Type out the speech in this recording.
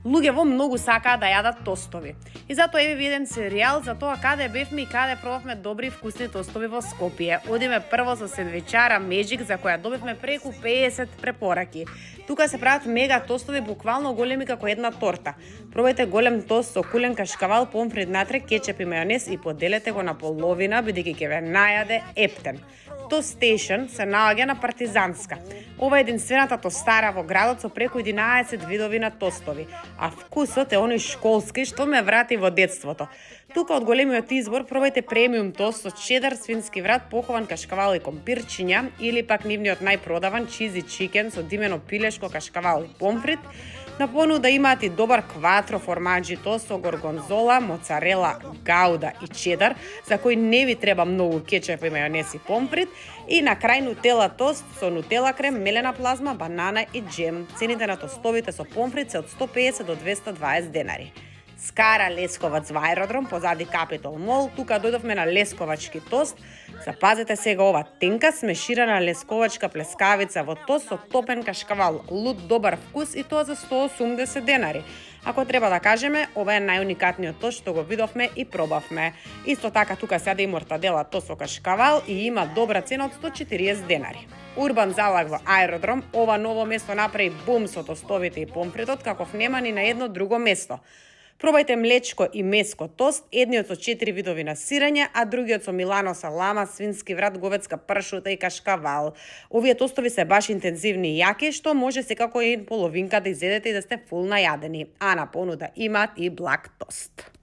Луѓе во многу сакаат да јадат тостови. И затоа еве ви еден серијал за тоа каде бевме и каде пробавме добри и вкусни тостови во Скопје. Одиме прво со сендвичара Magic, за која добивме преку 50 препораки. Тука се прават мега тостови, буквално големи како една торта. Пробајте голем тост со кулен кашкавал, помфрит натре, кетчуп и мајонез и поделете го на половина, бидејќи ќе ве најаде ептен. Toast Station се наоѓа на Партизанска. Ова е единствената тостара во градот со преку 11 видови на тостови, а вкусот е оној школски што ме врати во детството. Тука од големиот избор пробајте премиум тост со чедар, свински врат, похован кашкавал и компирчиња или пак нивниот најпродаван чизи чикен со димено пилешко, кашкавал и помфрит. На понуда имаат и добар кватро формаджи тост со горгонзола, моцарела, гауда и чедар, за кој не ви треба многу кетчуп и мајонез и помфрит. И на крај нутела тост со нутела крем, мелена плазма, банана и джем. Цените на тостовите со помфрит се од 150 до 220 денари. Скара Лесковац во аеродром, позади Capitol Mall, тука дојдовме на лесковачки тост. Запазете сега ова тенка смеширана лесковачка плескавица во тост со топен кашкавал, лут добар вкус и тоа за 180 денари. Ако треба да кажеме, ова е најуникатниот тост што го видовме и пробавме. Исто така тука седе и мортадела тост со кашкавал и има добра цена од 140 денари. Урбан залак во аеродром, ова ново место направи бум со тостовите и помфритот, каков нема ни на едно друго место. Пробајте млечко и меско тост, едниот со 4 видови на сирење, а другиот со милано салама, свински врат, говедска пршута и кашкавал. Овие тостови се баш интензивни и јаки, што може секако и половинка да изедете и да сте фул најадени. А на понуда имаат и блак тост.